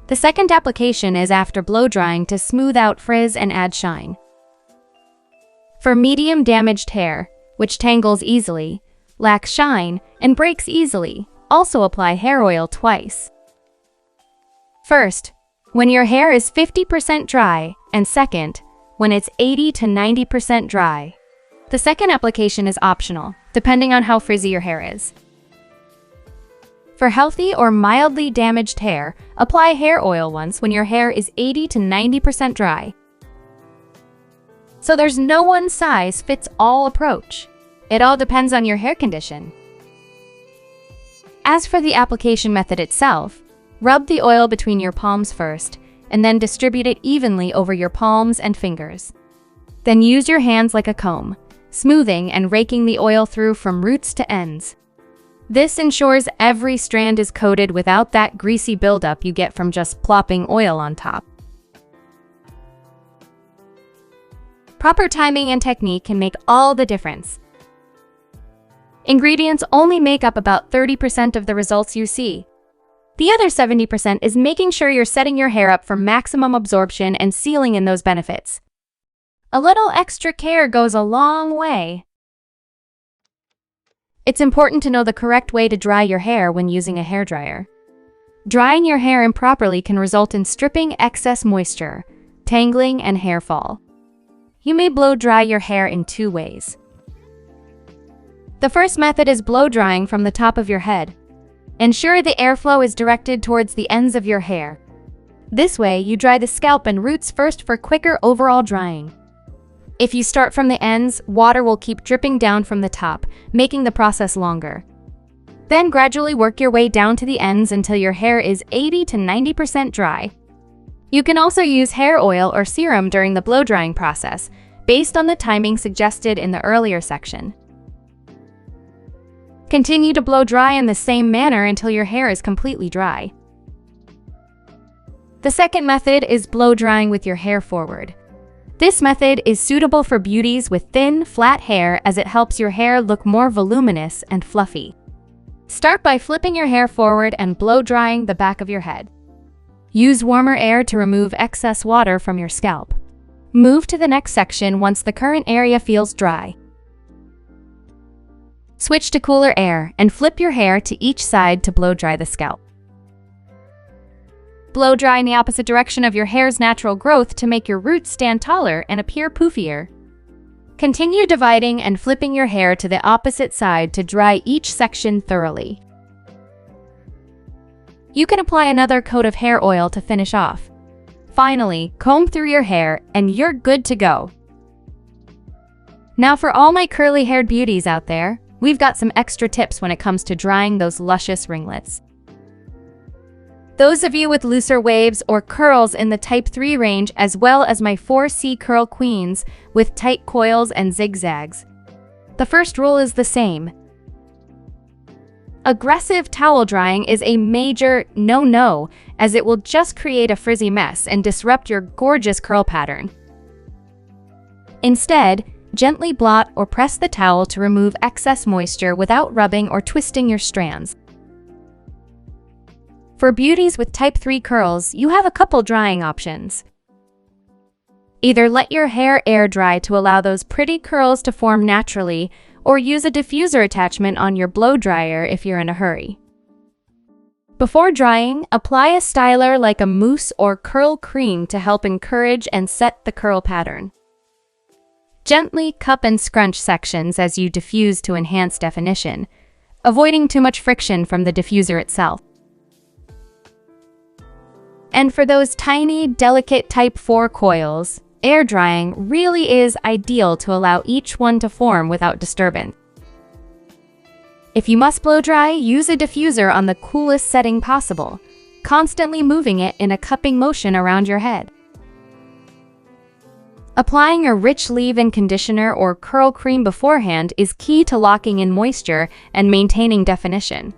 The second application is after blow drying to smooth out frizz and add shine. For medium damaged hair, which tangles easily, lacks shine, and breaks easily, also apply hair oil twice. First, when your hair is 50% dry, and second, when it's 80 to 90% dry. The second application is optional, depending on how frizzy your hair is. For healthy or mildly damaged hair, apply hair oil once when your hair is 80 to 90% dry. So there's no one-size-fits-all approach. It all depends on your hair condition. As for the application method itself, rub the oil between your palms first, and then distribute it evenly over your palms and fingers. Then use your hands like a comb, smoothing and raking the oil through from roots to ends. This ensures every strand is coated without that greasy buildup you get from just plopping oil on top. Proper timing and technique can make all the difference. Ingredients only make up about 30% of the results you see. The other 70% is making sure you're setting your hair up for maximum absorption and sealing in those benefits. A little extra care goes a long way. It's important to know the correct way to dry your hair when using a hairdryer. Drying your hair improperly can result in stripping excess moisture, tangling, and hair fall. You may blow dry your hair in two ways. The first method is blow drying from the top of your head. Ensure the airflow is directed towards the ends of your hair. This way, you dry the scalp and roots first for quicker overall drying. If you start from the ends, water will keep dripping down from the top, making the process longer. Then gradually work your way down to the ends until your hair is 80 to 90% dry. You can also use hair oil or serum during the blow drying process, based on the timing suggested in the earlier section. Continue to blow dry in the same manner until your hair is completely dry. The second method is blow drying with your hair forward. This method is suitable for beauties with thin, flat hair as it helps your hair look more voluminous and fluffy. Start by flipping your hair forward and blow drying the back of your head. Use warmer air to remove excess water from your scalp. Move to the next section once the current area feels dry. Switch to cooler air and flip your hair to each side to blow dry the scalp. Blow dry in the opposite direction of your hair's natural growth to make your roots stand taller and appear poofier. Continue dividing and flipping your hair to the opposite side to dry each section thoroughly. You can apply another coat of hair oil to finish off. Finally, comb through your hair and you're good to go. Now for all my curly-haired beauties out there, we've got some extra tips when it comes to drying those luscious ringlets. Those of you with looser waves or curls in the Type 3 range, as well as my 4C curl queens with tight coils and zigzags. The first rule is the same. Aggressive towel drying is a major no-no, as it will just create a frizzy mess and disrupt your gorgeous curl pattern. Instead, gently blot or press the towel to remove excess moisture without rubbing or twisting your strands. For beauties with Type 3 curls, you have a couple drying options. Either let your hair air dry to allow those pretty curls to form naturally, or use a diffuser attachment on your blow dryer if you're in a hurry. Before drying, apply a styler like a mousse or curl cream to help encourage and set the curl pattern. Gently cup and scrunch sections as you diffuse to enhance definition. avoiding too much friction from the diffuser itself. And for those tiny, delicate Type 4 coils, air drying really is ideal to allow each one to form without disturbance. If you must blow dry, use a diffuser on the coolest setting possible, constantly moving it in a cupping motion around your head. Applying a rich leave-in conditioner or curl cream beforehand is key to locking in moisture and maintaining definition.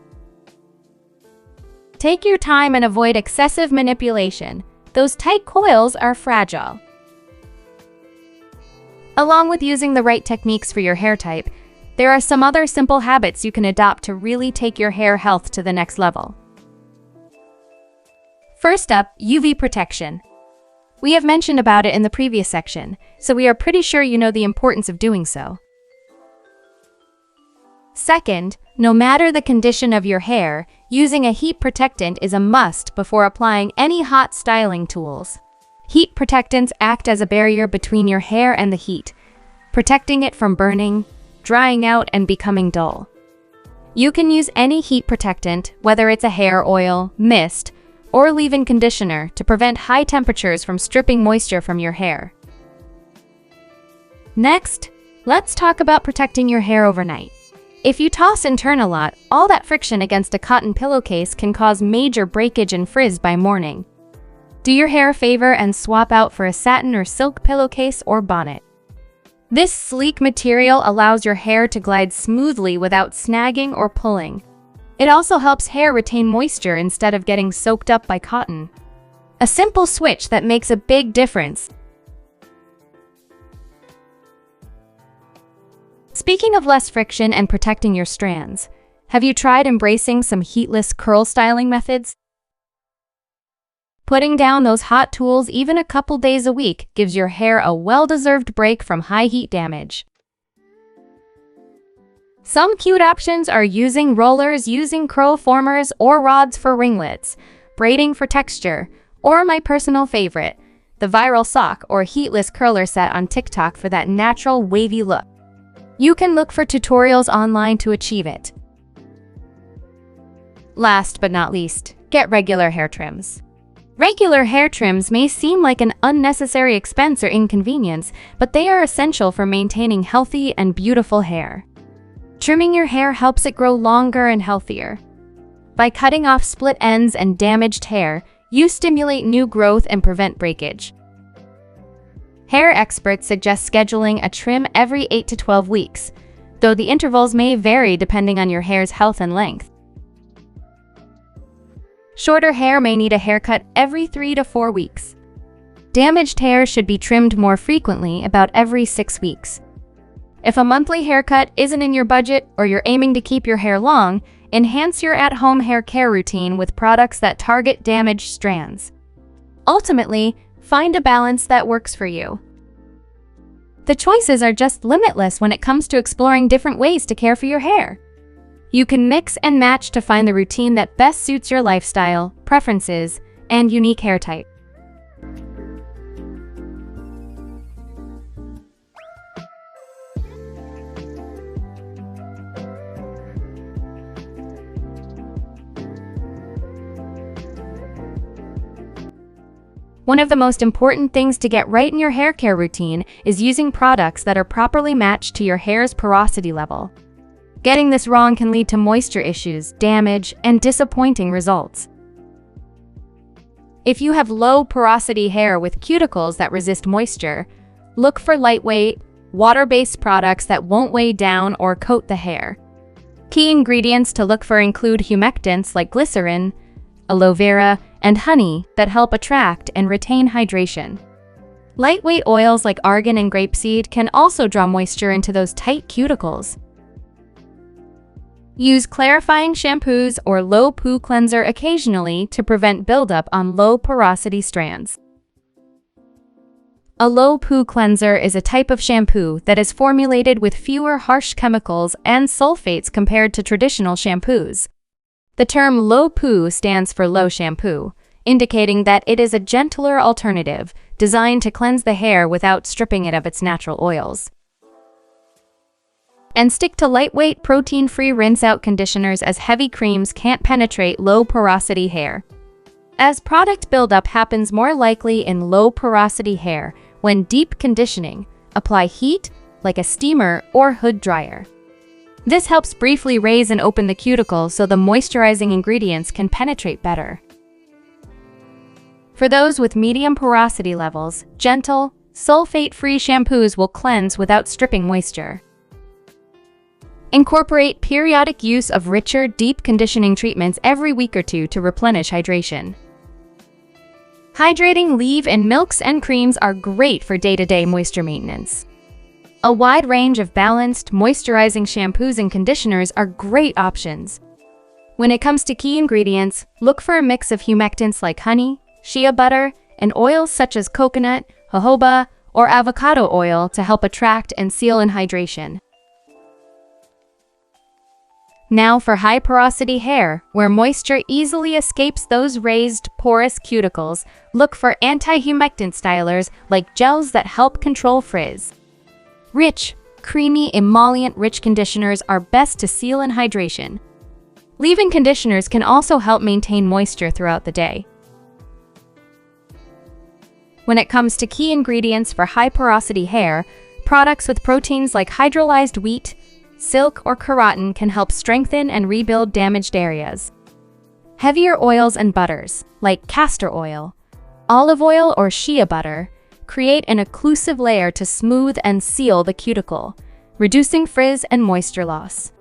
Take your time and avoid excessive manipulation. Those tight coils are fragile. Along with using the right techniques for your hair type, there are some other simple habits you can adopt to really take your hair health to the next level. First up, UV protection. We have mentioned about it in the previous section, so we are pretty sure you know the importance of doing so. Second, no matter the condition of your hair, using a heat protectant is a must before applying any hot styling tools. Heat protectants act as a barrier between your hair and the heat, protecting it from burning, drying out, and becoming dull. You can use any heat protectant, whether it's a hair oil, mist, or leave-in conditioner, to prevent high temperatures from stripping moisture from your hair. Next, let's talk about protecting your hair overnight. If you toss and turn a lot, all that friction against a cotton pillowcase can cause major breakage and frizz by morning. Do your hair a favor and swap out for a satin or silk pillowcase or bonnet. This sleek material allows your hair to glide smoothly without snagging or pulling. It also helps hair retain moisture instead of getting soaked up by cotton. A simple switch that makes a big difference. Speaking of less friction and protecting your strands, have you tried embracing some heatless curl styling methods? Putting down those hot tools even a couple days a week gives your hair a well-deserved break from high heat damage. Some cute options are using rollers, using curl formers or rods for ringlets, braiding for texture, or my personal favorite, the viral sock or heatless curler set on TikTok for that natural wavy look. You can look for tutorials online to achieve it. Last but not least, get regular hair trims. Regular hair trims may seem like an unnecessary expense or inconvenience, but they are essential for maintaining healthy and beautiful hair. Trimming your hair helps it grow longer and healthier. By cutting off split ends and damaged hair, you stimulate new growth and prevent breakage. Hair experts suggest scheduling a trim every 8 to 12 weeks, though the intervals may vary depending on your hair's health and length. Shorter hair may need a haircut every 3 to 4 weeks. Damaged hair should be trimmed more frequently, about every 6 weeks. If a monthly haircut isn't in your budget or you're aiming to keep your hair long, enhance your at-home hair care routine with products that target damaged strands. Ultimately, find a balance that works for you. The choices are just limitless when it comes to exploring different ways to care for your hair. You can mix and match to find the routine that best suits your lifestyle, preferences, and unique hair type. One of the most important things to get right in your hair care routine is using products that are properly matched to your hair's porosity level. Getting this wrong can lead to moisture issues, damage, and disappointing results. If you have low porosity hair with cuticles that resist moisture, look for lightweight, water-based products that won't weigh down or coat the hair. Key ingredients to look for include humectants like glycerin, aloe vera, and honey that help attract and retain hydration. Lightweight oils like argan and grapeseed can also draw moisture into those tight cuticles. Use clarifying shampoos or low poo cleanser occasionally to prevent buildup on low porosity strands. A low poo cleanser is a type of shampoo that is formulated with fewer harsh chemicals and sulfates compared to traditional shampoos. The term low poo stands for low shampoo, indicating that it is a gentler alternative designed to cleanse the hair without stripping it of its natural oils. And stick to lightweight, protein-free rinse-out conditioners, as heavy creams can't penetrate low-porosity hair. As product buildup happens more likely in low-porosity hair, when deep conditioning, apply heat, like a steamer or hood dryer. This helps briefly raise and open the cuticle so the moisturizing ingredients can penetrate better. For those with medium porosity levels, gentle, sulfate-free shampoos will cleanse without stripping moisture. Incorporate periodic use of richer, deep conditioning treatments every week or two to replenish hydration. Hydrating leave-in milks and creams are great for day-to-day moisture maintenance. A wide range of balanced, moisturizing shampoos and conditioners are great options. When it comes to key ingredients, look for a mix of humectants like honey, shea butter, and oils such as coconut, jojoba, or avocado oil to help attract and seal in hydration. Now for high porosity hair, where moisture easily escapes those raised, porous cuticles, look for anti-humectant stylers like gels that help control frizz. Rich, creamy, emollient-rich conditioners are best to seal in hydration. Leave-in conditioners can also help maintain moisture throughout the day. When it comes to key ingredients for high porosity hair, products with proteins like hydrolyzed wheat, silk, or keratin can help strengthen and rebuild damaged areas. Heavier oils and butters, like castor oil, olive oil, or shea butter, create an occlusive layer to smooth and seal the cuticle, reducing frizz and moisture loss.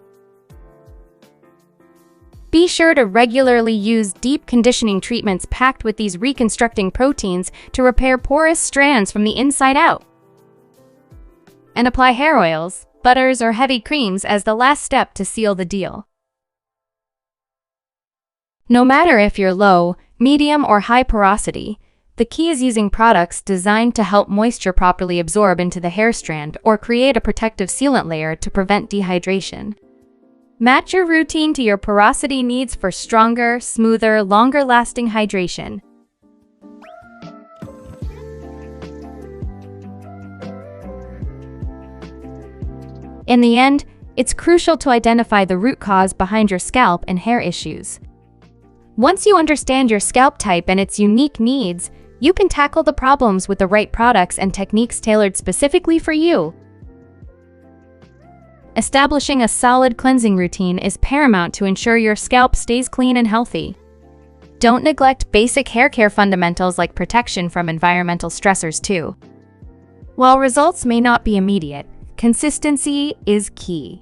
Be sure to regularly use deep conditioning treatments packed with these reconstructing proteins to repair porous strands from the inside out. And apply hair oils, butters, or heavy creams as the last step to seal the deal. No matter if you're low, medium, or high porosity, the key is using products designed to help moisture properly absorb into the hair strand or create a protective sealant layer to prevent dehydration. Match your routine to your porosity needs for stronger, smoother, longer-lasting hydration. In the end, it's crucial to identify the root cause behind your scalp and hair issues. Once you understand your scalp type and its unique needs, you can tackle the problems with the right products and techniques tailored specifically for you. Establishing a solid cleansing routine is paramount to ensure your scalp stays clean and healthy. Don't neglect basic hair care fundamentals like protection from environmental stressors too. While results may not be immediate, consistency is key.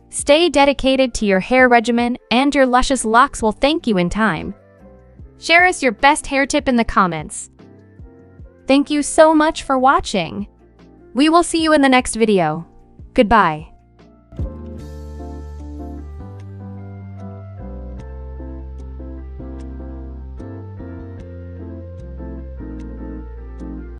Stay dedicated to your hair regimen, and your luscious locks will thank you in time. Share us your best hair tip in the comments. Thank you so much for watching. We will see you in the next video. Goodbye.